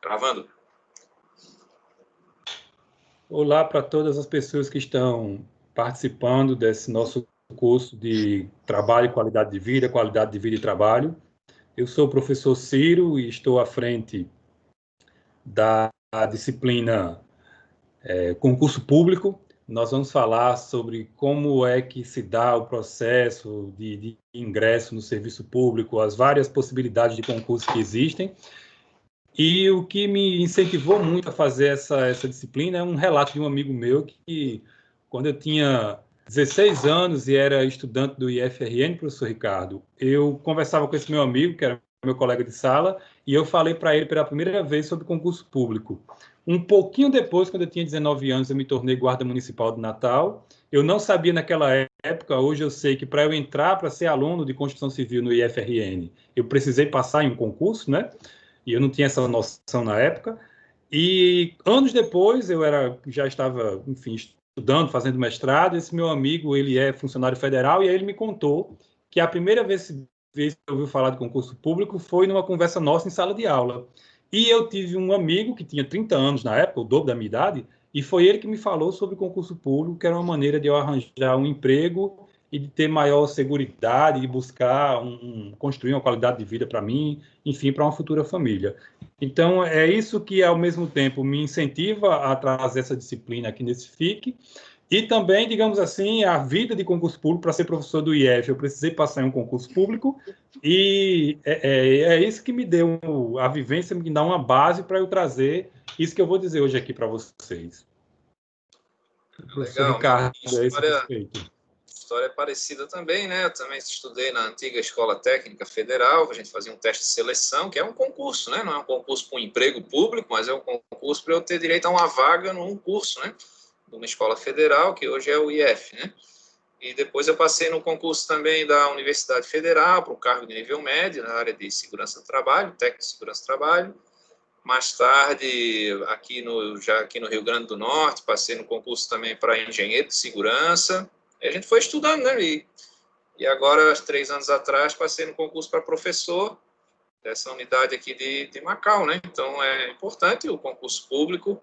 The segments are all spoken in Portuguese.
Gravando. Olá para todas as pessoas que estão participando desse nosso curso de Trabalho, Qualidade de Vida e Trabalho. Eu sou o professor Ciro e estou à frente da disciplina Concurso Público. Nós vamos falar sobre como é que se dá o processo de ingresso no serviço público, as várias possibilidades de concurso que existem. E o que me incentivou muito a fazer essa disciplina é um relato de um amigo meu que, quando eu tinha 16 anos e era estudante do IFRN, professor Ricardo, eu conversava com esse meu amigo, que era meu colega de sala, e eu falei para ele pela primeira vez sobre concurso público. Um pouquinho depois, quando eu tinha 19 anos, eu me tornei guarda municipal de Natal. Eu não sabia naquela época, hoje eu sei que para eu entrar, para ser aluno de construção civil no IFRN, eu precisei passar em um concurso, né? E eu não tinha essa noção na época. E anos depois, já estava, enfim, estudando, fazendo mestrado. Esse meu amigo, ele é funcionário federal, e aí ele me contou que a primeira vez que eu ouvi falar de concurso público foi numa conversa nossa em sala de aula. E eu tive um amigo que tinha 30 anos na época, o dobro da minha idade, e foi ele que me falou sobre concurso público, que era uma maneira de eu arranjar um emprego e de ter maior seguridade, de buscar construir uma qualidade de vida para mim, enfim, para uma futura família. Então, é isso que, ao mesmo tempo, me incentiva a trazer essa disciplina aqui nesse FIC, e também, digamos assim, a vida de concurso público. Para ser professor do IF, eu precisei passar em um concurso público, e é isso que me deu a vivência, me dá uma base para eu trazer isso que eu vou dizer hoje aqui para vocês. Professor Ricardo, é esse respeito. História parecida também, né? Eu também estudei na antiga Escola Técnica Federal, a gente fazia um teste de seleção, que é um concurso, né? Não é um concurso para um emprego público, mas é um concurso para eu ter direito a uma vaga num curso, né? De uma escola federal, que hoje é o IF, né? E depois eu passei no concurso também da Universidade Federal, para um cargo de nível médio, na área de segurança do trabalho, técnico de segurança do trabalho. Mais tarde, já aqui no Rio Grande do Norte, passei no concurso também para engenheiro de segurança. E a gente foi estudando, né? E agora, 3 anos atrás, passei no concurso para professor dessa unidade aqui de Macau, né? Então, é importante o concurso público.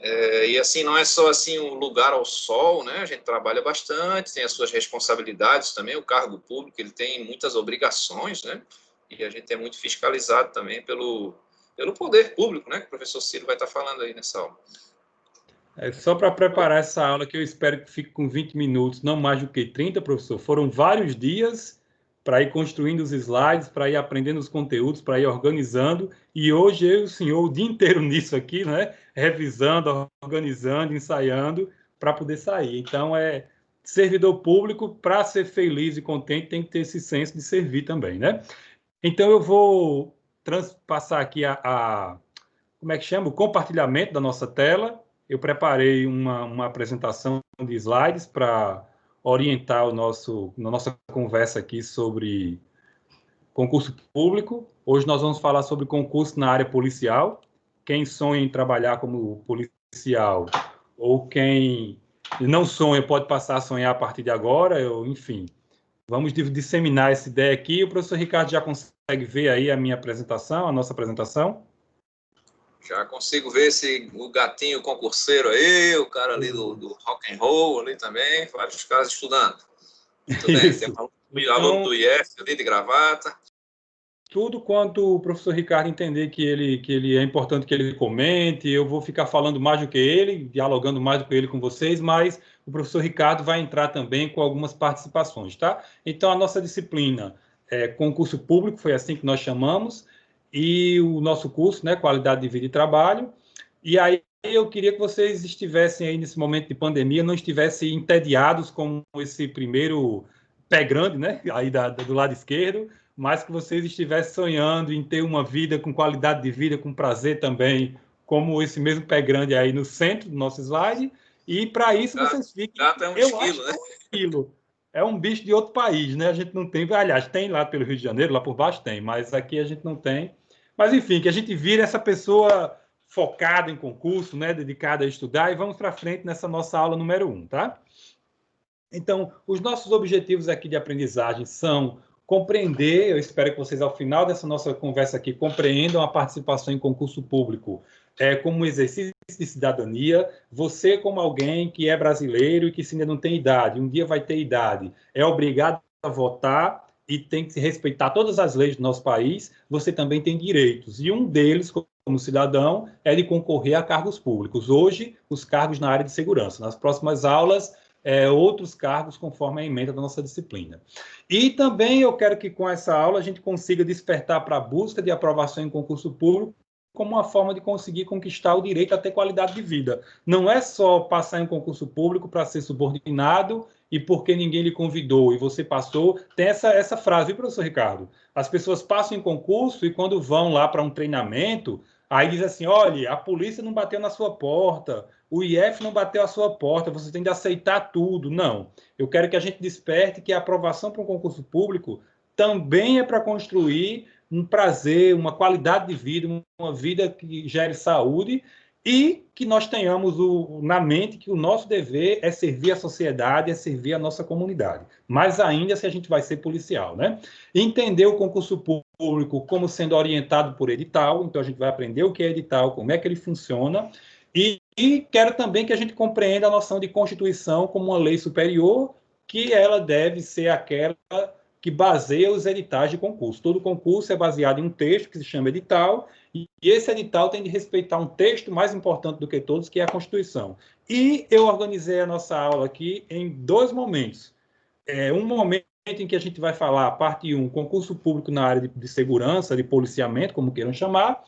E assim, não é só assim um lugar ao sol, né? A gente trabalha bastante, tem as suas responsabilidades também. O cargo público, ele tem muitas obrigações, né? E a gente é muito fiscalizado também pelo poder público, né? Que o professor Ciro vai estar falando aí nessa aula. É só para preparar essa aula, que eu espero que fique com 20 minutos, não mais do que 30, professor. Foram vários dias para ir construindo os slides, para ir aprendendo os conteúdos, para ir organizando. E hoje eu e o senhor o dia inteiro nisso aqui, né? Revisando, organizando, ensaiando, para poder sair. Então, servidor público, para ser feliz e contente, tem que ter esse senso de servir também, né? Então, eu vou passar aqui como é que chama? O compartilhamento da nossa tela. Eu preparei uma apresentação de slides para orientar na nossa conversa aqui sobre concurso público. Hoje nós vamos falar sobre concurso na área policial. Quem sonha em trabalhar como policial ou quem não sonha pode passar a sonhar a partir de agora, enfim. Vamos disseminar essa ideia aqui. O professor Ricardo já consegue ver aí a minha apresentação, a nossa apresentação? Já consigo ver o gatinho concurseiro aí, o cara ali do rock and roll ali também, vários caras estudando. Muito bem, tem um aluno do IF ali de gravata. Tudo quanto o professor Ricardo entender que ele é importante que ele comente, eu vou ficar falando mais do que ele, dialogando mais do que ele com vocês, mas o professor Ricardo vai entrar também com algumas participações, tá? Então, a nossa disciplina é concurso público, foi assim que nós chamamos, e o nosso curso, né, Qualidade de Vida e Trabalho. E aí eu queria que vocês estivessem aí nesse momento de pandemia, não estivessem entediados com esse primeiro pé grande, né, aí do lado esquerdo, mas que vocês estivessem sonhando em ter uma vida com qualidade de vida, com prazer também, como esse mesmo pé grande aí no centro do nosso slide. E para isso vocês fiquem... Gato é um esquilo, né? É um esquilo. É um bicho de outro país, né? A gente não tem... Aliás, tem lá pelo Rio de Janeiro, lá por baixo tem, mas aqui a gente não tem. Mas, enfim, que a gente vira essa pessoa focada em concurso, né? Dedicada a estudar, e vamos para frente nessa nossa aula número 1, tá? Então, os nossos objetivos aqui de aprendizagem são compreender, eu espero que vocês, ao final dessa nossa conversa aqui, compreendam a participação em concurso público como um exercício de cidadania. Você, como alguém que é brasileiro e que ainda não tem idade, um dia vai ter idade, é obrigado a votar e tem que respeitar todas as leis do nosso país, você também tem direitos. E um deles, como cidadão, é de concorrer a cargos públicos. Hoje, os cargos na área de segurança. Nas próximas aulas, outros cargos conforme a emenda da nossa disciplina. E também eu quero que com essa aula a gente consiga despertar para a busca de aprovação em concurso público como uma forma de conseguir conquistar o direito a ter qualidade de vida. Não é só passar em concurso público para ser subordinado e porque ninguém lhe convidou e você passou. Tem essa frase, viu, professor Ricardo? As pessoas passam em concurso e quando vão lá para um treinamento, aí diz assim, olha, a polícia não bateu na sua porta, o IF não bateu à sua porta, você tem de aceitar tudo. Não. Eu quero que a gente desperte que a aprovação para um concurso público também é para construir um prazer, uma qualidade de vida, uma vida que gere saúde e que nós tenhamos na mente que o nosso dever é servir a sociedade, é servir a nossa comunidade. Mais ainda se a gente vai ser policial, né? Entender o concurso público como sendo orientado por edital, então a gente vai aprender o que é edital, como é que ele funciona, e quero também que a gente compreenda a noção de Constituição como uma lei superior, que ela deve ser aquela que baseia os editais de concurso. Todo concurso é baseado em um texto que se chama edital, e esse edital tem de respeitar um texto mais importante do que todos, que é a Constituição. E eu organizei a nossa aula aqui em dois momentos. Um momento em que a gente vai falar, parte 1, concurso público na área de segurança, de policiamento, como queiram chamar,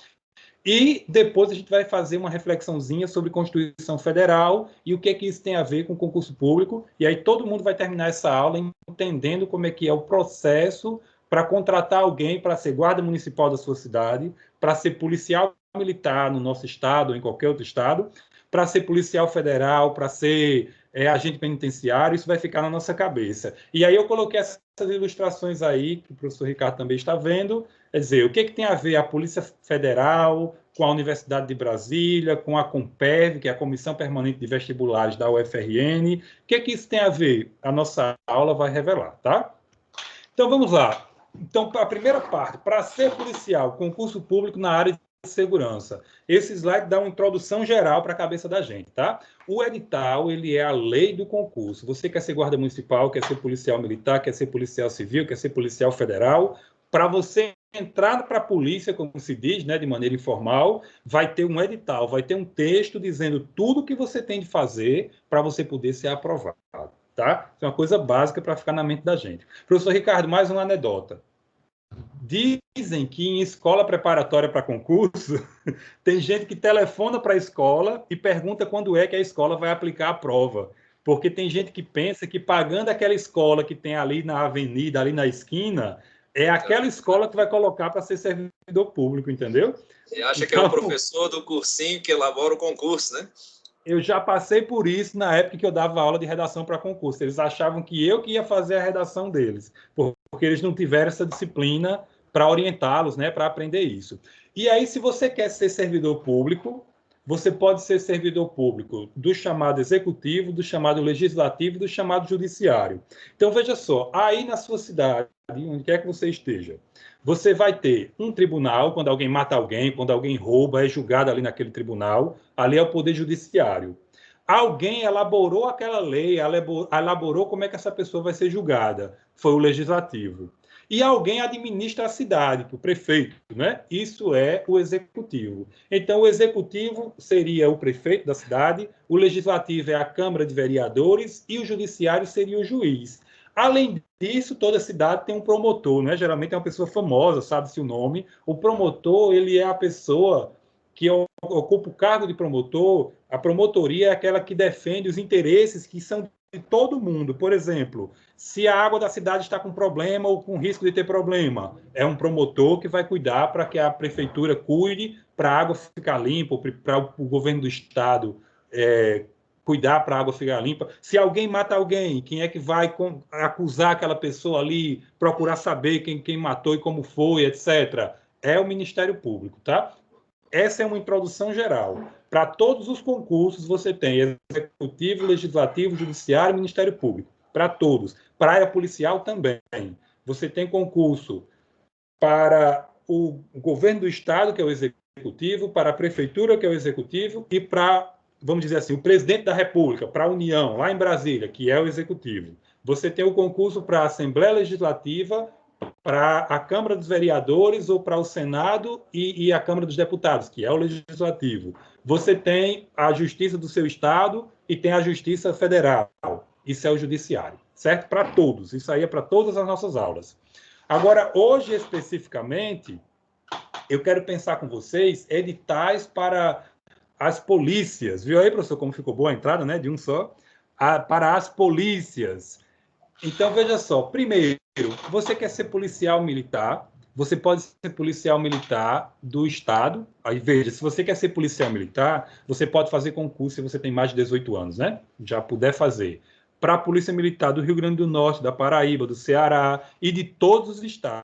e depois a gente vai fazer uma reflexãozinha sobre Constituição Federal e o que é que isso tem a ver com concurso público. E aí todo mundo vai terminar essa aula entendendo como é que é o processo para contratar alguém para ser guarda municipal da sua cidade, para ser policial militar no nosso estado ou em qualquer outro estado, para ser policial federal, para ser agente penitenciário. Isso vai ficar na nossa cabeça. E aí eu coloquei essas ilustrações aí, que o professor Ricardo também está vendo. Quer dizer, o que tem a ver a Polícia Federal com a Universidade de Brasília, com a Comperv, que é a Comissão Permanente de Vestibulares da UFRN? O que isso tem a ver? A nossa aula vai revelar, tá? Então, vamos lá. Então, a primeira parte, para ser policial, concurso público na área de segurança. Esse slide dá uma introdução geral para a cabeça da gente, tá? O edital, ele é a lei do concurso. Você quer ser guarda municipal, quer ser policial militar, quer ser policial civil, quer ser policial federal. Para você entrar para a polícia, como se diz, né, de maneira informal, vai ter um edital, vai ter um texto dizendo tudo o que você tem de fazer para você poder ser aprovado, tá? Isso é uma coisa básica para ficar na mente da gente. Professor Ricardo, mais uma anedota. Dizem que em escola preparatória para concurso, tem gente que telefona para a escola e pergunta quando é que a escola vai aplicar a prova. Porque tem gente que pensa que pagando aquela escola que tem ali na avenida, ali na esquina, é aquela escola que vai colocar para ser servidor público, entendeu? Você acha que é o professor do cursinho que elabora o concurso, né? Eu já passei por isso na época que eu dava aula de redação para concurso. Eles achavam que eu que ia fazer a redação deles, porque eles não tiveram essa disciplina para orientá-los, né, para aprender isso. E aí, se você quer ser servidor público, você pode ser servidor público do chamado executivo, do chamado legislativo e do chamado judiciário. Então, veja só, aí na sua cidade, onde quer que você esteja, você vai ter um tribunal, quando alguém mata alguém, quando alguém rouba, é julgado ali naquele tribunal, ali é o poder judiciário. Alguém elaborou aquela lei, elaborou como é que essa pessoa vai ser julgada, foi o legislativo. E alguém administra a cidade, o prefeito, né? Isso é o executivo. Então, o executivo seria o prefeito da cidade, o legislativo é a Câmara de Vereadores e o judiciário seria o juiz. Além disso, toda cidade tem um promotor, né? Geralmente é uma pessoa famosa, sabe-se o nome. O promotor, ele é a pessoa que ocupa o cargo de promotor. A promotoria é aquela que defende os interesses que são de todo mundo. Por exemplo, se a água da cidade está com problema ou com risco de ter problema, é um promotor que vai cuidar para que a prefeitura cuide para a água ficar limpa, para o governo do estado cuidar para a água ficar limpa. Se alguém mata alguém, quem é que vai acusar aquela pessoa ali, procurar saber quem matou e como foi, etc. É o Ministério Público, tá? Essa é uma introdução geral. Para todos os concursos, você tem Executivo, Legislativo, Judiciário e Ministério Público. Para todos. Para a área policial também. você tem concurso para o governo do Estado, que é o executivo, para a prefeitura, que é o executivo, e para, vamos dizer assim, o presidente da República, para a União, lá em Brasília, que é o executivo. Você tem o concurso para a Assembleia Legislativa, para a Câmara dos Vereadores ou para o Senado e a Câmara dos Deputados, que é o Legislativo. Você tem a Justiça do seu Estado e tem a Justiça Federal. Isso é o Judiciário, certo? Para todos. Isso aí é para todas as nossas aulas. Agora, hoje, especificamente, eu quero pensar com vocês editais para as polícias. Viu aí, professor, como ficou boa a entrada, né? De um só. Para as polícias. Então, veja só. Primeiro, você quer ser policial militar, você pode ser policial militar do Estado. Aí, veja, se você quer ser policial militar, você pode fazer concurso se você tem mais de 18 anos, né? Já puder fazer. Para a Polícia Militar do Rio Grande do Norte, da Paraíba, do Ceará e de todos os estados.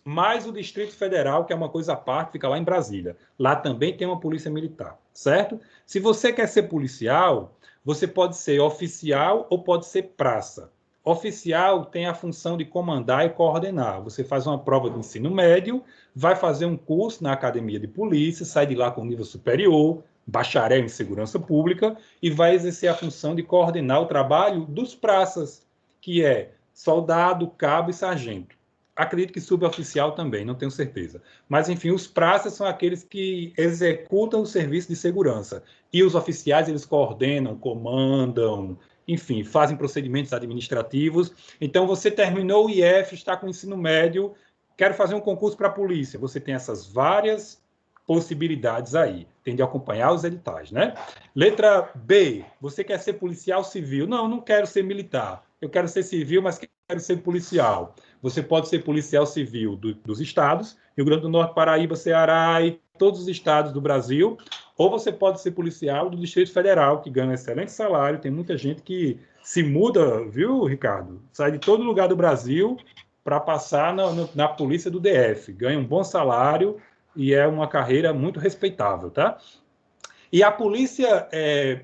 Mais o Distrito Federal, que é uma coisa à parte, fica lá em Brasília. Lá também tem uma polícia militar, certo? Se você quer ser policial, você pode ser oficial ou pode ser praça. Oficial tem a função de comandar e coordenar. Você faz uma prova de ensino médio, vai fazer um curso na academia de polícia, sai de lá com nível superior, bacharel em segurança pública, e vai exercer a função de coordenar o trabalho dos praças, que é soldado, cabo e sargento. Acredito que suboficial também, não tenho certeza. Mas, enfim, os praças são aqueles que executam o serviço de segurança. E os oficiais, eles coordenam, comandam, enfim, fazem procedimentos administrativos. Então, você terminou o IF, está com o ensino médio, quero fazer um concurso para a polícia. Você tem essas várias possibilidades aí. Tem de acompanhar os editais, né? Letra B, você quer ser policial civil? Não, não quero ser militar. Eu quero ser civil, mas quero ser policial. Você pode ser policial civil dos estados, Rio Grande do Norte, Paraíba, Ceará e todos os estados do Brasil, ou você pode ser policial do Distrito Federal, que ganha um excelente salário. Tem muita gente que se muda, viu, Ricardo? Sai de todo lugar do Brasil para passar na polícia do DF. Ganha um bom salário e é uma carreira muito respeitável, tá? E a polícia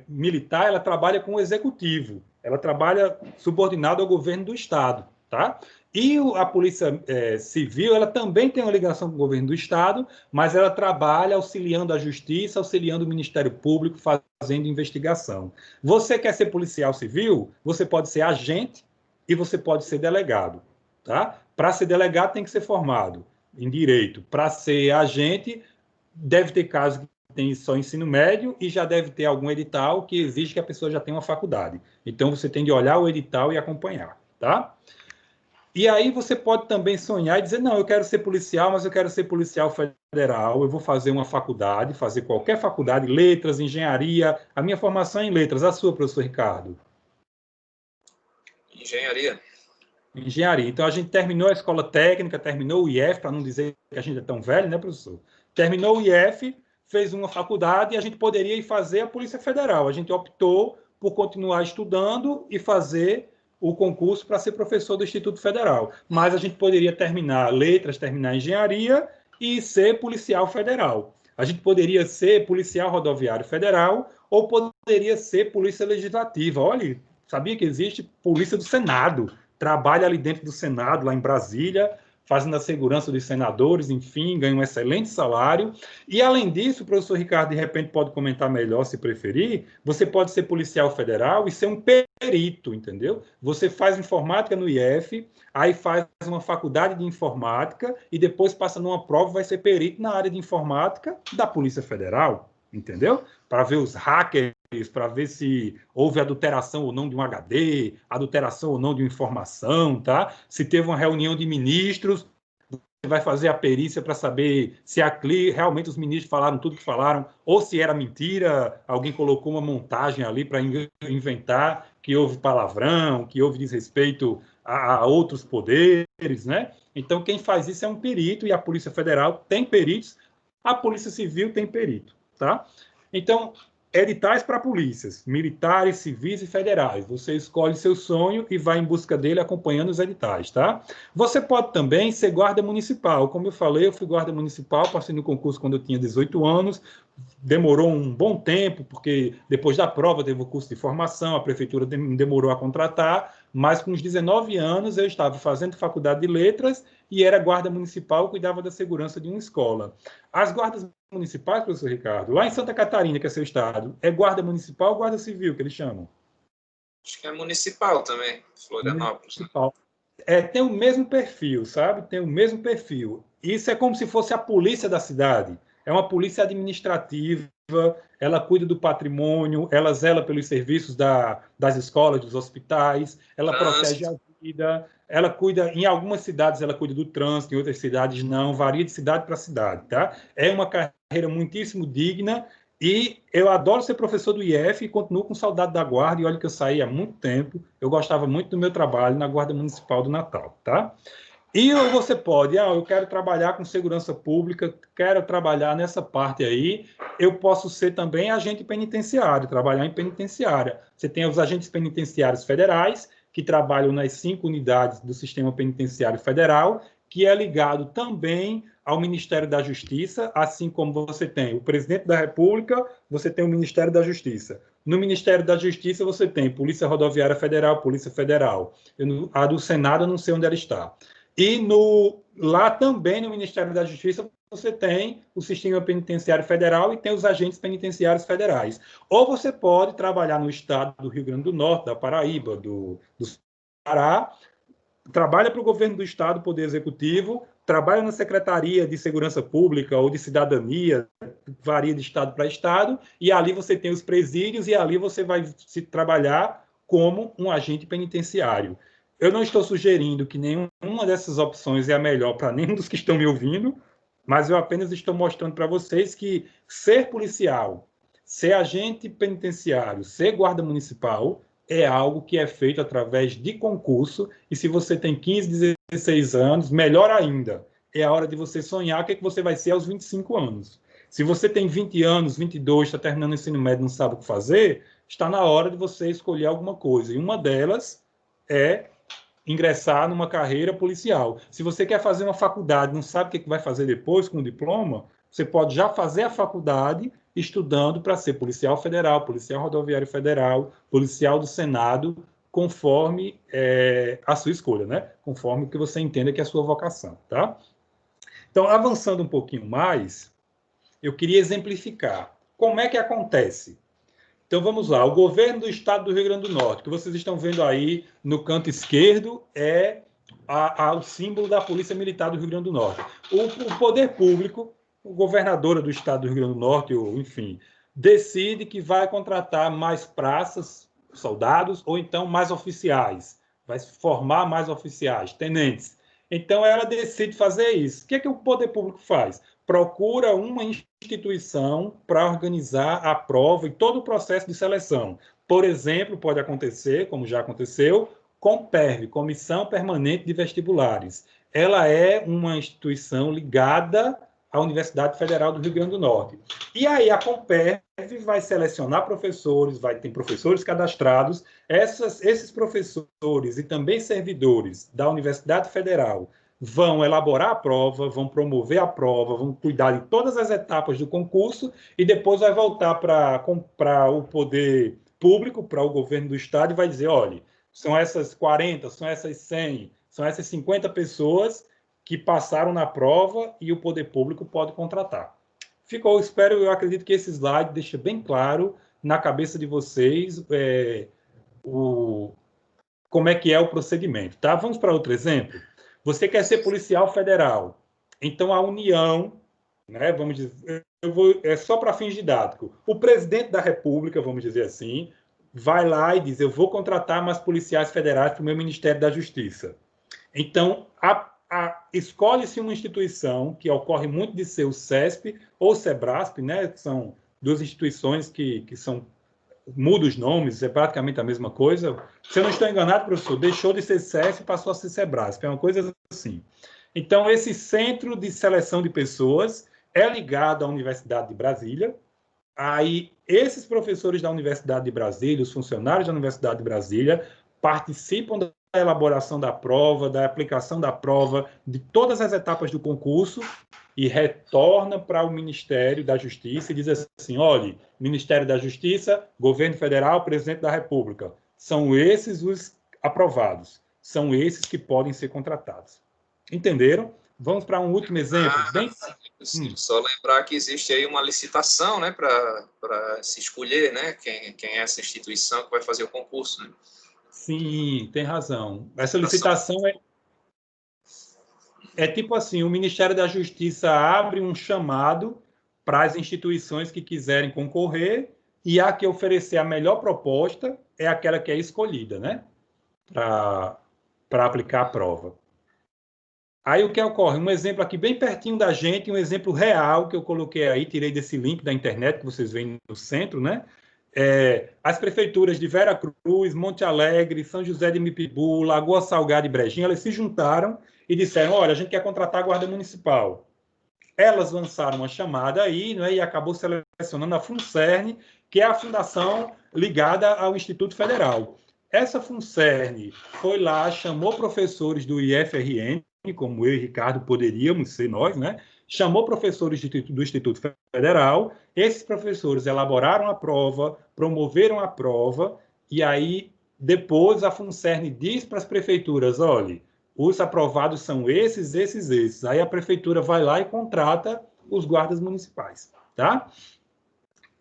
militar, ela trabalha com o executivo, ela trabalha subordinada ao governo do estado, tá? E a polícia civil, ela também tem uma ligação com o governo do estado, mas ela trabalha auxiliando a justiça, auxiliando o Ministério Público, fazendo investigação. Você quer ser policial civil? Você pode ser agente e você pode ser delegado, tá? Para ser delegado tem que ser formado em direito. Para ser agente, deve ter casos que tem só ensino médio e já deve ter algum edital que exige que a pessoa já tenha uma faculdade. Então, você tem de olhar o edital e acompanhar, tá? E aí você pode também sonhar e dizer, não, eu quero ser policial, mas eu quero ser policial federal, eu vou fazer uma faculdade, fazer qualquer faculdade, letras, engenharia. A minha formação é em letras. A sua, professor Ricardo? Engenharia. Engenharia. Então, a gente terminou a escola técnica, terminou o IF, para não dizer que a gente é tão velho, né, professor? Terminou o IF, fez uma faculdade e a gente poderia ir fazer a Polícia Federal. A gente optou por continuar estudando e fazer o concurso para ser professor do Instituto Federal. Mas a gente poderia terminar letras, terminar engenharia e ser policial federal. A gente poderia ser policial rodoviário federal ou poderia ser polícia legislativa. Olha, sabia que existe polícia do Senado? Trabalha ali dentro do Senado, lá em Brasília, fazendo a segurança dos senadores, enfim, ganha um excelente salário. E, além disso, o professor Ricardo, de repente, pode comentar melhor, se preferir, você pode ser policial federal e ser um perito, entendeu? Você faz informática no IF, aí faz uma faculdade de informática e depois passa numa prova e vai ser perito na área de informática da Polícia Federal, entendeu? Para ver os hackers, para ver se houve adulteração ou não de um HD, adulteração ou não de uma informação, tá? Se teve uma reunião de ministros, você vai fazer a perícia para saber se realmente os ministros falaram tudo que falaram, ou se era mentira, alguém colocou uma montagem ali para inventar que houve palavrão, que houve desrespeito a outros poderes, né? Então, quem faz isso é um perito, e a Polícia Federal tem peritos, a Polícia Civil tem perito, tá? Então, editais para polícias, militares, civis e federais. Você escolhe seu sonho e vai em busca dele acompanhando os editais, tá? Você pode também ser guarda municipal. Como eu falei, eu fui guarda municipal, passei no concurso quando eu tinha 18 anos, demorou um bom tempo, porque depois da prova teve o curso de formação, a prefeitura demorou a contratar, mas com os 19 anos eu estava fazendo faculdade de letras e era guarda municipal, cuidava da segurança de uma escola. As guardas municipais, professor Ricardo, lá em Santa Catarina, que é seu estado, é guarda municipal ou guarda civil que eles chamam? Acho que é municipal também, Florianópolis, né? Municipal. Tem o mesmo perfil, sabe? Tem o mesmo perfil. Isso é como se fosse a polícia da cidade. É uma polícia administrativa, ela cuida do patrimônio, ela zela pelos serviços das escolas, dos hospitais, ela protege Trânsito. a vida, ela cuida, em algumas cidades ela cuida do trânsito, em outras cidades não, varia de cidade para cidade, tá? É uma carreira muitíssimo digna e eu adoro ser professor do IF e continuo com saudade da guarda, e olha que eu saí há muito tempo, eu gostava muito do meu trabalho na Guarda Municipal do Natal, tá? E você pode, eu quero trabalhar com segurança pública, quero trabalhar nessa parte aí, eu posso ser também agente penitenciário, trabalhar em penitenciária. Você tem os agentes penitenciários federais, que trabalham nas 5 unidades do Sistema Penitenciário Federal, que é ligado também ao Ministério da Justiça, assim como você tem o Presidente da República, você tem o Ministério da Justiça. No Ministério da Justiça, você tem Polícia Rodoviária Federal, Polícia Federal. A do Senado, eu não sei onde ela está. E lá também no Ministério da Justiça você tem o Sistema Penitenciário Federal e tem os agentes penitenciários federais. Ou você pode trabalhar no estado do Rio Grande do Norte, da Paraíba, do Pará, trabalha para o governo do estado, Poder Executivo, trabalha na Secretaria de Segurança Pública ou de Cidadania, varia de estado para estado, e ali você tem os presídios e ali você vai se trabalhar como um agente penitenciário. Eu não estou sugerindo que nenhuma dessas opções é a melhor para nenhum dos que estão me ouvindo, mas eu apenas estou mostrando para vocês que ser policial, ser agente penitenciário, ser guarda municipal é algo que é feito através de concurso, e se você tem 15, 16 anos, melhor ainda, é a hora de você sonhar o que, é que você vai ser aos 25 anos. Se você tem 20 anos, 22, está terminando o ensino médio e não sabe o que fazer, está na hora de você escolher alguma coisa, e uma delas é ingressar numa carreira policial. Se você quer fazer uma faculdade, não sabe o que vai fazer depois com o diploma, você pode já fazer a faculdade estudando para ser policial federal, policial rodoviário federal, policial do Senado, conforme a sua escolha, né? Conforme o que você entenda que é a sua vocação, tá? Então, avançando um pouquinho mais, eu queria exemplificar como é que acontece. Então vamos lá, o governo do estado do Rio Grande do Norte, que vocês estão vendo aí no canto esquerdo, é o símbolo da Polícia Militar do Rio Grande do Norte. O poder público, o governador do estado do Rio Grande do Norte, ou, enfim, decide que vai contratar mais praças, soldados, ou então mais oficiais, vai formar mais oficiais, tenentes. Então ela decide fazer isso. O que é que o poder público faz? Procura uma instituição para organizar a prova e todo o processo de seleção. Por exemplo, pode acontecer, como já aconteceu, COMPERV, Comissão Permanente de Vestibulares. Ela é uma instituição ligada à Universidade Federal do Rio Grande do Norte. E aí a COMPERV vai selecionar professores, vai ter professores cadastrados. Esses professores e também servidores da Universidade Federal vão elaborar a prova, vão promover a prova, vão cuidar de todas as etapas do concurso e depois vai voltar para o poder público, para o governo do estado e vai dizer, olha, são essas 40, são essas 100, são essas 50 pessoas que passaram na prova e o poder público pode contratar. Eu acredito que esse slide deixa bem claro na cabeça de vocês como é que é o procedimento, tá? Vamos para outro exemplo? Você quer ser policial federal. Então, a União, né, vamos dizer, é só para fins didáticos. O presidente da República, vamos dizer assim, vai lá e diz, eu vou contratar mais policiais federais para o meu Ministério da Justiça. Então, escolhe-se uma instituição, que ocorre muito de ser o CESP ou o SEBRASP, né, que são duas instituições que são muda os nomes, é praticamente a mesma coisa. Se eu não estou enganado, professor, deixou de ser CEF e passou a ser SEBRASP, é uma coisa assim. Então, esse centro de seleção de pessoas é ligado à Universidade de Brasília. Aí, esses professores da Universidade de Brasília, os funcionários da Universidade de Brasília, participam da elaboração da prova, da aplicação da prova, de todas as etapas do concurso, e retorna para o Ministério da Justiça e diz assim, olha, Ministério da Justiça, Governo Federal, Presidente da República, são esses aprovados. São esses que podem ser contratados. Entenderam? Vamos para um último exemplo. Só lembrar que existe aí uma licitação, né, para se escolher, né, quem é essa instituição que vai fazer o concurso, né? Sim, tem razão. Essa licitação é tipo assim, o Ministério da Justiça abre um chamado para as instituições que quiserem concorrer e a que oferecer a melhor proposta é aquela que é escolhida, né? Para aplicar a prova. Aí o que ocorre? Um exemplo aqui bem pertinho da gente, um exemplo real que eu coloquei aí, tirei desse link da internet que vocês veem no centro, né? As prefeituras de Vera Cruz, Monte Alegre, São José de Mipibu, Lagoa Salgada e Brejinha, elas se juntaram e disseram, olha, a gente quer contratar a Guarda Municipal. Elas lançaram uma chamada aí, né, e acabou selecionando a FUNCERN, que é a fundação ligada ao Instituto Federal. Essa FUNCERN foi lá, chamou professores do IFRN, como eu e Ricardo poderíamos ser nós, né? Chamou professores do Instituto Federal, esses professores elaboraram a prova, promoveram a prova, e aí depois a FUNCERN diz para as prefeituras, olha, os aprovados são esses. Aí a prefeitura vai lá e contrata os guardas municipais, tá?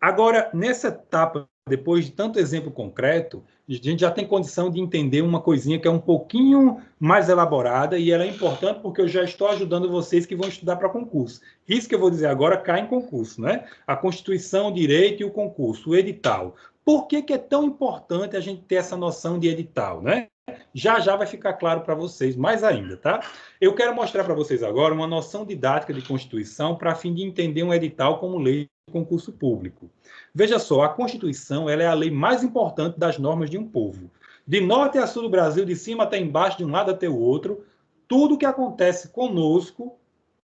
Agora, nessa etapa, depois de tanto exemplo concreto, a gente já tem condição de entender uma coisinha que é um pouquinho mais elaborada e ela é importante porque eu já estou ajudando vocês que vão estudar para concurso. Isso que eu vou dizer agora cai em concurso, né? A Constituição, o direito e o concurso, o edital. Por que é tão importante a gente ter essa noção de edital, né? Já vai ficar claro para vocês, mais ainda, tá? Eu quero mostrar para vocês agora uma noção didática de Constituição para fim de entender um edital como lei de concurso público. Veja só, a Constituição ela é a lei mais importante das normas de um povo. De norte a sul do Brasil, de cima até embaixo, de um lado até o outro, tudo que acontece conosco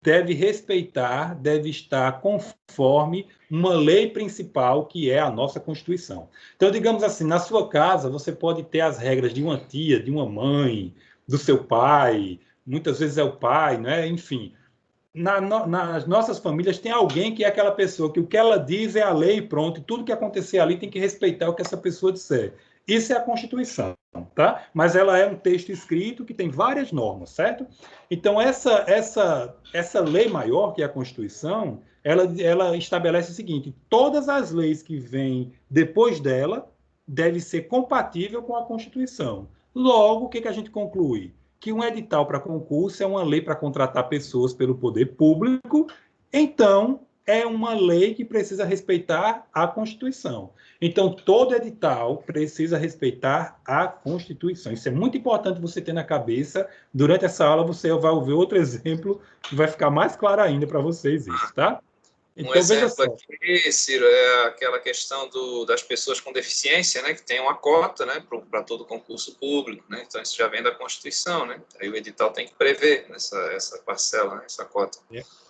deve respeitar, deve estar conforme uma lei principal, que é a nossa Constituição. Então, digamos assim, na sua casa, você pode ter as regras de uma tia, de uma mãe, do seu pai, muitas vezes é o pai, né? Enfim, nas nossas famílias tem alguém que é aquela pessoa que o que ela diz é a lei e pronto, e tudo que acontecer ali tem que respeitar o que essa pessoa disser. Isso é a Constituição, tá? Mas ela é um texto escrito que tem várias normas, certo? Então, essa lei maior, que é a Constituição, ela estabelece o seguinte, todas as leis que vêm depois dela devem ser compatíveis com a Constituição. Logo, o que a gente conclui? Que um edital para concurso é uma lei para contratar pessoas pelo poder público, então é uma lei que precisa respeitar a Constituição. Então, todo edital precisa respeitar a Constituição. Isso é muito importante você ter na cabeça. Durante essa aula, você vai ouvir outro exemplo que vai ficar mais claro ainda para vocês isso, tá? Então, um exemplo aqui, Ciro, é aquela questão das pessoas com deficiência, né, que tem uma cota, né, para todo concurso público, né? Então isso já vem da Constituição, né? Aí o edital tem que prever essa parcela, né, essa cota.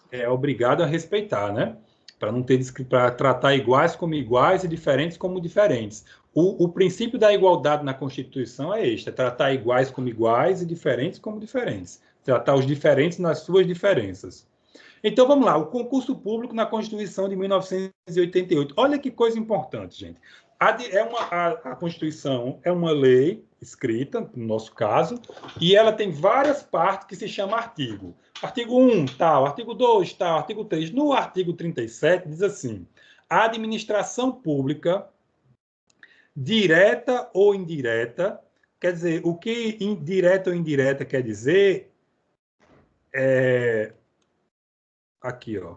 É obrigado a respeitar, né? Para não ter para tratar iguais como iguais e diferentes como diferentes. O princípio da igualdade na Constituição é este: é tratar iguais como iguais e diferentes como diferentes. Tratar os diferentes nas suas diferenças. Então, vamos lá, o concurso público na Constituição de 1988. Olha que coisa importante, gente. A Constituição é uma lei escrita, no nosso caso, e ela tem várias partes que se chama artigo. Artigo 1, tal, artigo 2, tal, artigo 3. No artigo 37, diz assim, a administração pública, direta ou indireta, quer dizer, o que direta ou indireta quer dizer aqui, ó,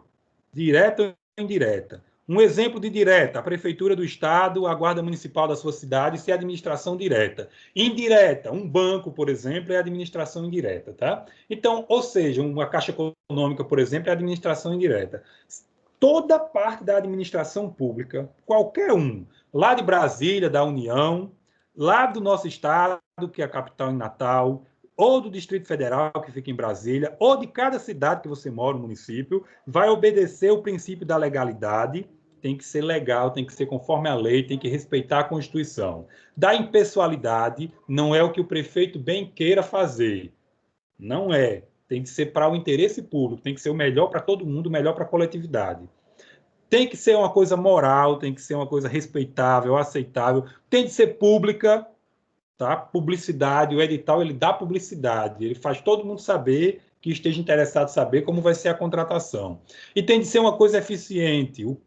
direta ou indireta. Um exemplo de direta, a Prefeitura do Estado, a Guarda Municipal da sua cidade, isso é administração direta. Indireta, um banco, por exemplo, é administração indireta, tá? Então, ou seja, uma Caixa Econômica, por exemplo, é administração indireta. Toda parte da administração pública, qualquer um, lá de Brasília, da União, lá do nosso estado, que é a capital em Natal, ou do Distrito Federal, que fica em Brasília, ou de cada cidade que você mora, no município, vai obedecer o princípio da legalidade, tem que ser legal, tem que ser conforme a lei, tem que respeitar a Constituição. Da impessoalidade, não é o que o prefeito bem queira fazer. Não é. Tem que ser para o interesse público, tem que ser o melhor para todo mundo, o melhor para a coletividade. Tem que ser uma coisa moral, tem que ser uma coisa respeitável, aceitável, tem que ser pública, tá? Publicidade, o edital, ele dá publicidade, ele faz todo mundo saber, que esteja interessado em saber como vai ser a contratação. E tem de ser uma coisa eficiente. O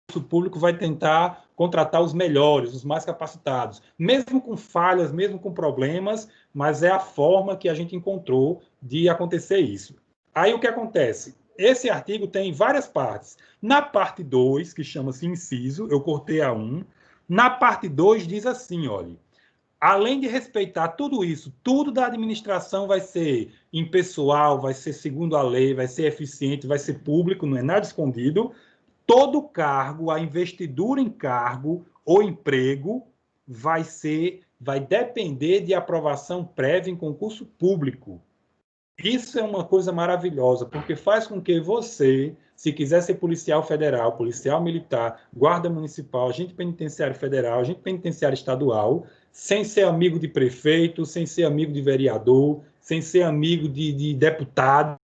concurso público vai tentar contratar os melhores, os mais capacitados, mesmo com falhas, mesmo com problemas, mas é a forma que a gente encontrou de acontecer isso. Aí o que acontece? Esse artigo tem várias partes. Na parte 2, que chama-se inciso, eu cortei a 1, na parte 2 diz assim, olha, além de respeitar tudo isso, tudo da administração vai ser impessoal, vai ser segundo a lei, vai ser eficiente, vai ser público, não é nada escondido. Todo cargo, a investidura em cargo ou emprego vai depender de aprovação prévia em concurso público. Isso é uma coisa maravilhosa, porque faz com que você, se quiser ser policial federal, policial militar, guarda municipal, agente penitenciário federal, agente penitenciário estadual, sem ser amigo de prefeito, sem ser amigo de vereador, sem ser amigo de deputado,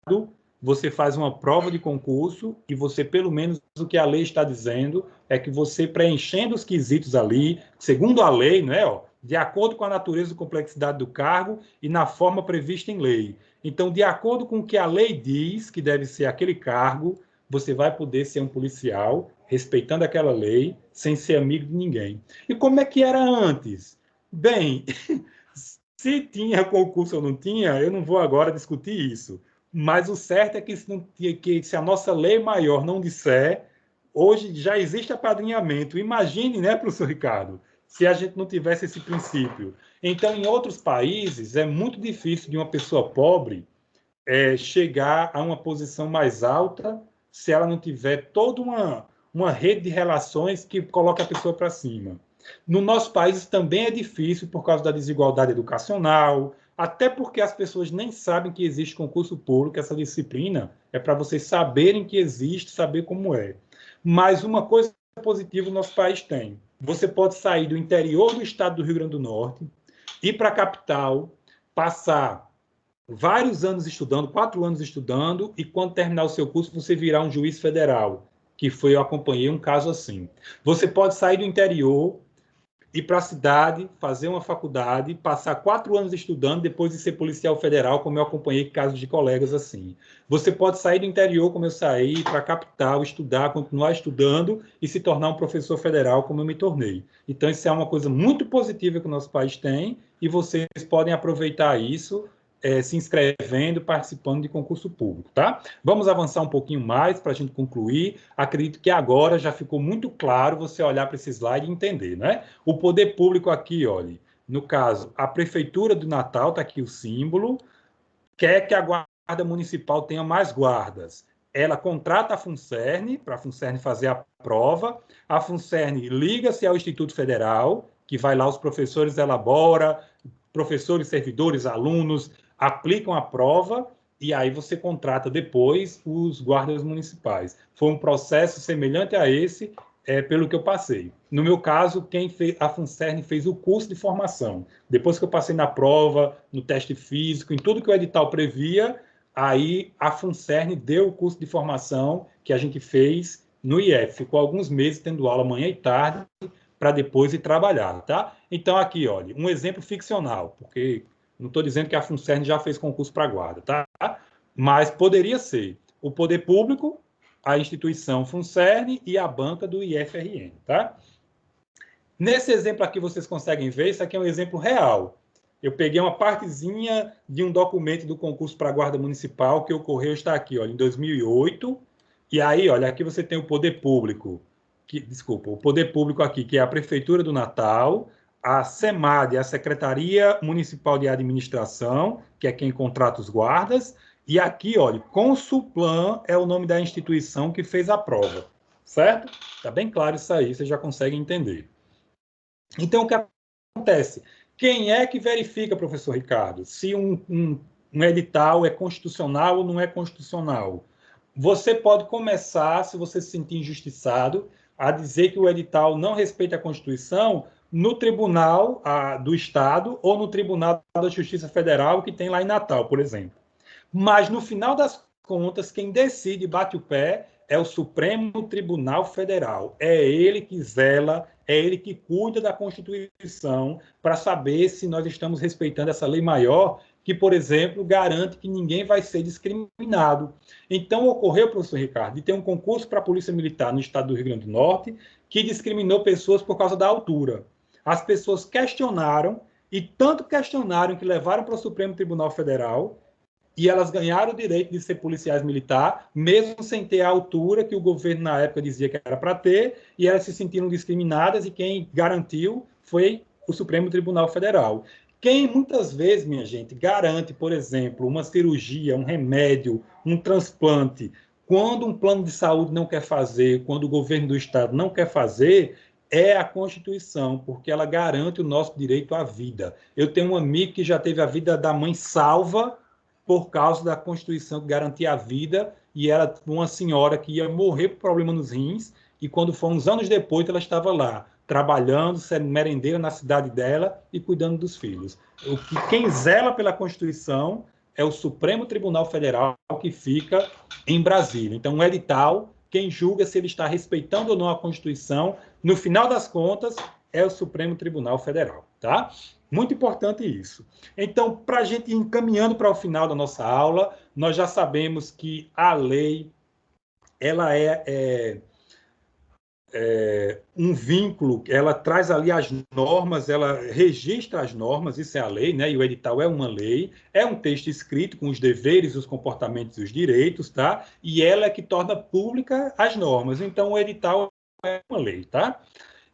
você faz uma prova de concurso e você, pelo menos, o que a lei está dizendo é que você, preenchendo os quesitos ali, segundo a lei, não é, ó, de acordo com a natureza e complexidade do cargo e na forma prevista em lei. Então, de acordo com o que a lei diz que deve ser aquele cargo, você vai poder ser um policial, respeitando aquela lei, sem ser amigo de ninguém. E como é que era antes? Bem, se tinha concurso ou não tinha, eu não vou agora discutir isso. Mas o certo é que se a nossa lei maior não disser, hoje já existe apadrinhamento. Imagine, né, professor Ricardo, se a gente não tivesse esse princípio. Então, em outros países, é muito difícil de uma pessoa pobre chegar a uma posição mais alta se ela não tiver toda uma rede de relações que coloca a pessoa para cima. No nosso país também é difícil por causa da desigualdade educacional, até porque as pessoas nem sabem que existe concurso público, essa disciplina é para vocês saberem que existe, saber como é. Mas uma coisa positiva o nosso país tem. Você pode sair do interior do estado do Rio Grande do Norte, ir para a capital, passar vários anos estudando, 4 anos estudando, e quando terminar o seu curso, você virar um juiz federal, que foi, eu acompanhei um caso assim. Você pode sair do interior, ir para a cidade, fazer uma faculdade, passar 4 anos estudando, depois de ser policial federal, como eu acompanhei casos de colegas assim. Você pode sair do interior, como eu saí, ir para a capital, estudar, continuar estudando e se tornar um professor federal, como eu me tornei. Então, isso é uma coisa muito positiva que o nosso país tem e vocês podem aproveitar isso se inscrevendo, participando de concurso público, tá? Vamos avançar um pouquinho mais para a gente concluir. Acredito que agora já ficou muito claro você olhar para esse slide e entender, né? O poder público aqui, olha, no caso, a Prefeitura do Natal, está aqui o símbolo, quer que a Guarda Municipal tenha mais guardas. Ela contrata a FUNSERN, para a FUNSERN fazer a prova, a FUNSERN liga-se ao Instituto Federal, que vai lá, os professores elaboram, professores, servidores, alunos, aplicam a prova e aí você contrata depois os guardas municipais. Foi um processo semelhante a esse, pelo que eu passei. No meu caso, a FUNSERN fez o curso de formação. Depois que eu passei na prova, no teste físico, em tudo que o edital previa, aí a FUNSERN deu o curso de formação que a gente fez no IF. Ficou alguns meses tendo aula manhã e tarde para depois ir trabalhar, tá? Então, aqui, olha, um exemplo ficcional, porque não estou dizendo que a FUNSERN já fez concurso para guarda, tá? Mas poderia ser o poder público, a instituição FUNSERN e a banca do IFRN, tá? Nesse exemplo aqui vocês conseguem ver, isso aqui é um exemplo real. Eu peguei uma partezinha de um documento do concurso para a Guarda Municipal que ocorreu, está aqui, olha, em 2008. E aí, olha, aqui você tem o poder público, o poder público aqui, que é a Prefeitura do Natal, a SEMAD, a Secretaria Municipal de Administração, que é quem contrata os guardas, e aqui, olha, Consulplan é o nome da instituição que fez a prova, certo? Está bem claro isso aí, vocês já conseguem entender. Então, o que acontece? Quem é que verifica, professor Ricardo, se um edital é constitucional ou não é constitucional? Você pode começar, se você se sentir injustiçado, a dizer que o edital não respeita a Constituição no Tribunal do Estado ou no Tribunal da Justiça Federal que tem lá em Natal, por exemplo. Mas, no final das contas, quem decide e bate o pé é o Supremo Tribunal Federal. É ele que zela, é ele que cuida da Constituição para saber se nós estamos respeitando essa lei maior que, por exemplo, garante que ninguém vai ser discriminado. Então, ocorreu, professor Ricardo, de ter um concurso para a Polícia Militar no estado do Rio Grande do Norte que discriminou pessoas por causa da altura. As pessoas questionaram, e tanto questionaram que levaram para o Supremo Tribunal Federal, e elas ganharam o direito de ser policiais militares, mesmo sem ter a altura que o governo na época dizia que era para ter, e elas se sentiram discriminadas, e quem garantiu foi o Supremo Tribunal Federal. Quem muitas vezes, minha gente, garante, por exemplo, uma cirurgia, um remédio, um transplante, quando um plano de saúde não quer fazer, quando o governo do estado não quer fazer, é a Constituição, porque ela garante o nosso direito à vida. Eu tenho um amigo que já teve a vida da mãe salva por causa da Constituição que garantia a vida, e era uma senhora que ia morrer por problema nos rins, e quando foi uns anos depois, ela estava lá, trabalhando, sendo merendeira na cidade dela e cuidando dos filhos. Quem zela pela Constituição é o Supremo Tribunal Federal, que fica em Brasília. Então, o edital, quem julga se ele está respeitando ou não a Constituição, no final das contas, é o Supremo Tribunal Federal, tá? Muito importante isso. Então, para a gente ir encaminhando para o final da nossa aula, nós já sabemos que a lei ela é um vínculo, ela traz ali as normas, ela registra as normas, isso é a lei, né? E o edital é uma lei, é um texto escrito com os deveres, os comportamentos e os direitos, tá? E ela é que torna pública as normas. Então, o edital é uma lei, tá?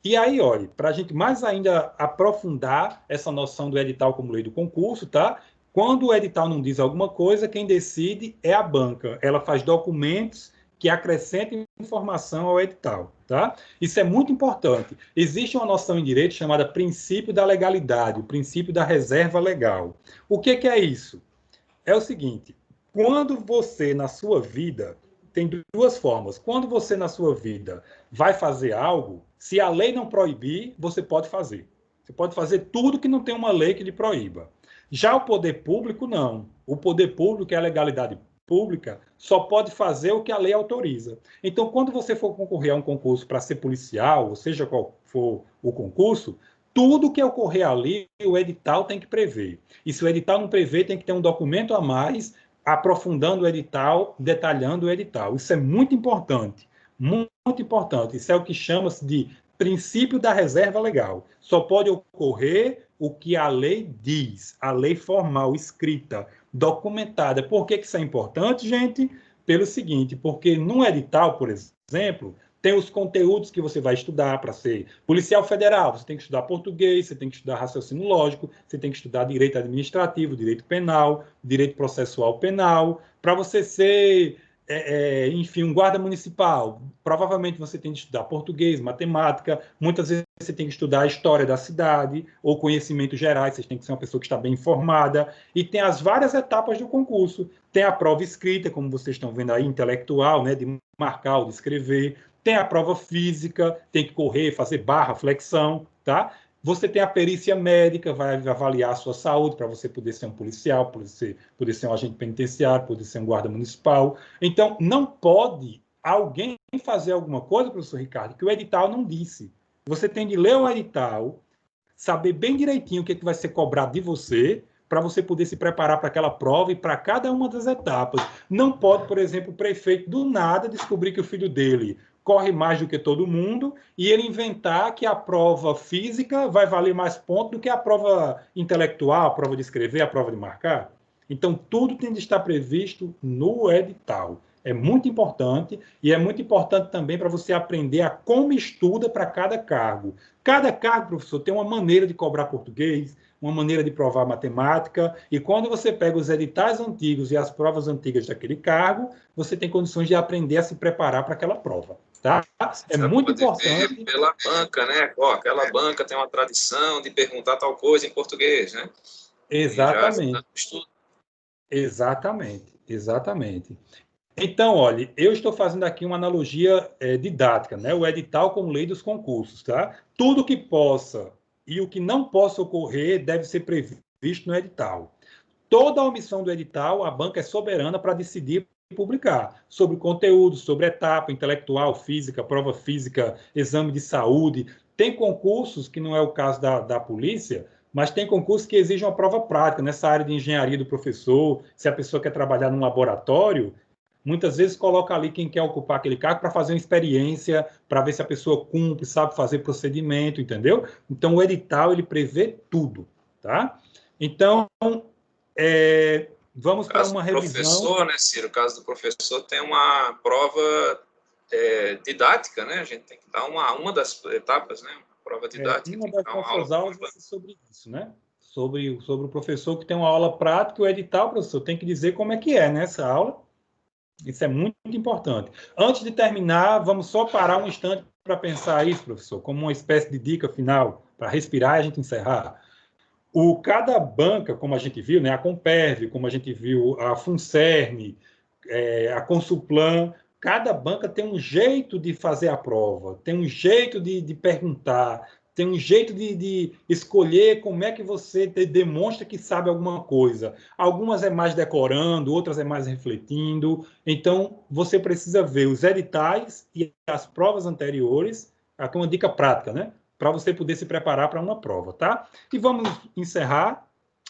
E aí, olha, para a gente mais ainda aprofundar essa noção do edital como lei do concurso, tá? Quando o edital não diz alguma coisa, quem decide é a banca. Ela faz documentos que acrescentem informação ao edital, tá? Isso é muito importante. Existe uma noção em direito chamada princípio da legalidade, o princípio da reserva legal. O que é isso? É o seguinte, quando você, na sua vida, tem duas formas. Quando você, na sua vida, vai fazer algo, se a lei não proibir, você pode fazer. Você pode fazer tudo que não tem uma lei que lhe proíba. Já o poder público, não. O poder público, é a legalidade pública, só pode fazer o que a lei autoriza. Então, quando você for concorrer a um concurso para ser policial, ou seja qual for o concurso, tudo que ocorrer ali, o edital tem que prever. E se o edital não prever, tem que ter um documento a mais aprofundando o edital, detalhando o edital. Isso é muito importante, muito importante. Isso é o que chama-se de princípio da reserva legal. Só pode ocorrer o que a lei diz, a lei formal, escrita, documentada. Por que isso é importante, gente? Pelo seguinte, porque no edital, por exemplo, tem os conteúdos que você vai estudar para ser policial federal. Você tem que estudar português, você tem que estudar raciocínio lógico, você tem que estudar direito administrativo, direito penal, direito processual penal. Para você ser, enfim, um guarda municipal, provavelmente você tem que estudar português, matemática, muitas vezes você tem que estudar a história da cidade ou conhecimentos gerais, você tem que ser uma pessoa que está bem informada. E tem as várias etapas do concurso. Tem a prova escrita, como vocês estão vendo aí, intelectual, né, de marcar ou de escrever. Tem a prova física, tem que correr, fazer barra, flexão, tá? Você tem a perícia médica, vai avaliar a sua saúde para você poder ser um policial, poder ser um agente penitenciário, poder ser um guarda municipal. Então, não pode alguém fazer alguma coisa, professor Ricardo, que o edital não disse. Você tem de ler o edital, saber bem direitinho o que vai ser cobrado de você, para você poder se preparar para aquela prova e para cada uma das etapas. Não pode, por exemplo, o prefeito do nada descobrir que o filho dele corre mais do que todo mundo e ele inventar que a prova física vai valer mais pontos do que a prova intelectual, a prova de escrever, a prova de marcar. Então, tudo tem de estar previsto no edital. É muito importante e é muito importante também para você aprender a como estuda para cada cargo. Cada cargo, professor, tem uma maneira de cobrar português, uma maneira de provar matemática, e quando você pega os editais antigos e as provas antigas daquele cargo, você tem condições de aprender a se preparar para aquela prova. Tá? É muito importante. Pela banca, né? Ó, aquela banca tem uma tradição de perguntar tal coisa em português, né? Exatamente. Exatamente, exatamente. Então, olha, eu estou fazendo aqui uma analogia didática, né? O edital como lei dos concursos, tá? Tudo que possa e o que não possa ocorrer deve ser previsto no edital. Toda a omissão do edital, a banca é soberana para decidir publicar, sobre conteúdo, sobre etapa intelectual, física, prova física, exame de saúde. Tem concursos, que não é o caso da polícia, mas tem concursos que exigem uma prova prática, nessa área de engenharia do professor, se a pessoa quer trabalhar num laboratório, muitas vezes coloca ali quem quer ocupar aquele cargo para fazer uma experiência, para ver se a pessoa cumpre, sabe fazer procedimento, entendeu? Então, o edital, ele prevê tudo, tá? Então, vamos para uma revisão. Professor, né, Ciro? O caso do professor tem uma prova didática, né? A gente tem que dar uma das etapas, né? Uma prova didática. Uma das nossas aulas vai ser sobre isso, né? Sobre o professor que tem uma aula prática, o edital, professor, tem que dizer como é que é nessa aula. Isso é muito importante. Antes de terminar, vamos só parar um instante para pensar isso, professor, como uma espécie de dica final, para respirar e a gente encerrar. Cada banca, como a gente viu, né, a Comperv, como a gente viu, a Funcerme, a Consulplan, cada banca tem um jeito de fazer a prova, tem um jeito de perguntar, tem um jeito de escolher como é que você demonstra que sabe alguma coisa. Algumas é mais decorando, outras é mais refletindo. Então, você precisa ver os editais e as provas anteriores, aqui uma dica prática, né? Para você poder se preparar para uma prova, tá? E vamos encerrar.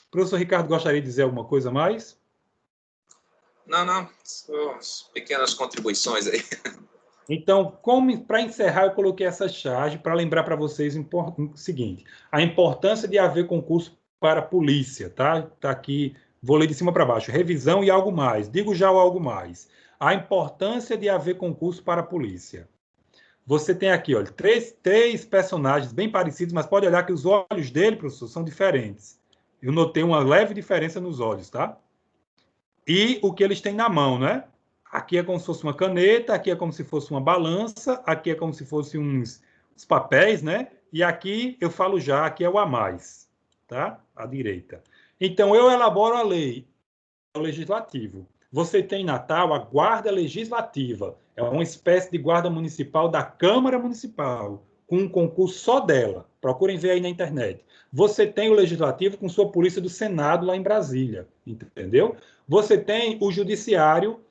O professor Ricardo gostaria de dizer alguma coisa mais? Não, são pequenas contribuições aí. Então, para encerrar, eu coloquei essa charge para lembrar para vocês o seguinte: a importância de haver concurso para a polícia, tá? Tá aqui, vou ler de cima para baixo: revisão e algo mais. Digo já o algo mais. A importância de haver concurso para a polícia. Você tem aqui, olha, três personagens bem parecidos, mas pode olhar que os olhos dele, professor, são diferentes. Eu notei uma leve diferença nos olhos, tá? E o que eles têm na mão, né? Aqui é como se fosse uma caneta, aqui é como se fosse uma balança, aqui é como se fossem uns papéis, né? E aqui eu falo já, aqui é o a mais, tá? À direita. Então, eu elaboro a lei, o legislativo. Você tem em Natal a guarda legislativa, é uma espécie de guarda municipal da Câmara Municipal, com um concurso só dela. Procurem ver aí na internet. Você tem o legislativo com sua polícia do Senado lá em Brasília, entendeu? Você tem o judiciário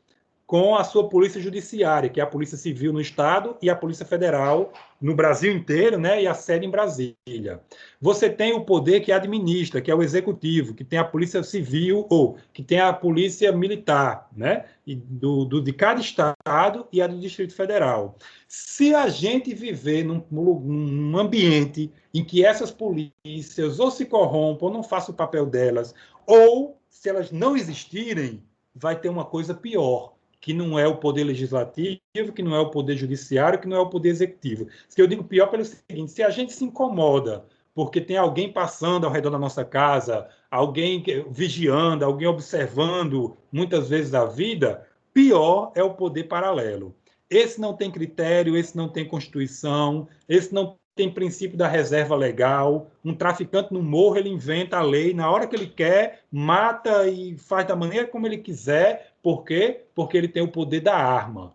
com a sua polícia judiciária, que é a Polícia Civil no Estado e a Polícia Federal no Brasil inteiro, né, e a sede em Brasília. Você tem o poder que administra, que é o Executivo, que tem a Polícia Civil, ou que tem a Polícia Militar, né, e de cada Estado e a do Distrito Federal. Se a gente viver num ambiente em que essas polícias ou se corrompam, ou não façam o papel delas, ou se elas não existirem, vai ter uma coisa pior, que não é o poder legislativo, que não é o poder judiciário, que não é o poder executivo. Eu digo pior pelo seguinte: se a gente se incomoda porque tem alguém passando ao redor da nossa casa, alguém vigiando, alguém observando, muitas vezes a vida, pior é o poder paralelo. Esse não tem critério, esse não tem Constituição, esse não tem princípio da reserva legal. Um traficante no morro, ele inventa a lei, na hora que ele quer, mata e faz da maneira como ele quiser. Por quê? Porque ele tem o poder da arma.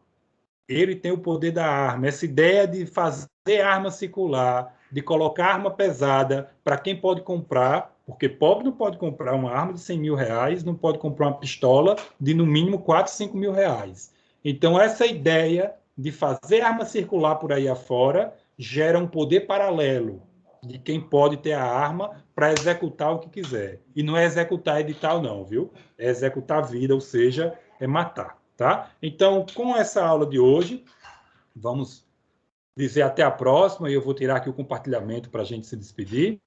Ele tem o poder da arma. Essa ideia de fazer arma circular, de colocar arma pesada para quem pode comprar, porque pobre não pode comprar uma arma de 100 mil reais, não pode comprar uma pistola de no mínimo 4, 5 mil reais. Então, essa ideia de fazer arma circular por aí afora gera um poder paralelo de quem pode ter a arma para executar o que quiser. E não é executar edital, não, viu? É executar vida, ou seja, é matar, tá? Então, com essa aula de hoje, vamos dizer até a próxima, e eu vou tirar aqui o compartilhamento para a gente se despedir.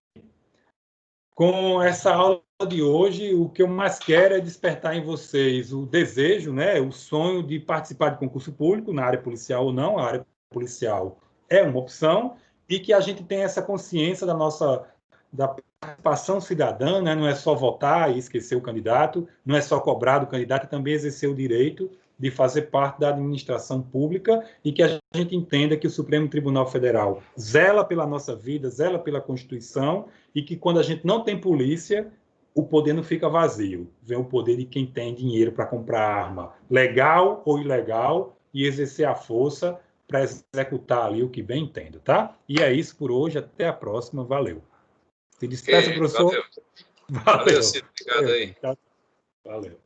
Com essa aula de hoje, o que eu mais quero é despertar em vocês o desejo, né, o sonho de participar de concurso público, na área policial ou não. A área policial é uma opção, e que a gente tenha essa consciência da participação cidadã, né? Não é só votar e esquecer o candidato, não é só cobrar do candidato, também exercer o direito de fazer parte da administração pública, e que a gente entenda que o Supremo Tribunal Federal zela pela nossa vida, zela pela Constituição, e que quando a gente não tem polícia, o poder não fica vazio. Vem o poder de quem tem dinheiro para comprar arma, legal ou ilegal, e exercer a força para executar ali o que bem entendo, tá? E é isso por hoje, até a próxima, valeu. Se despeça, professor. Valeu, Ciro, obrigado aí. Valeu.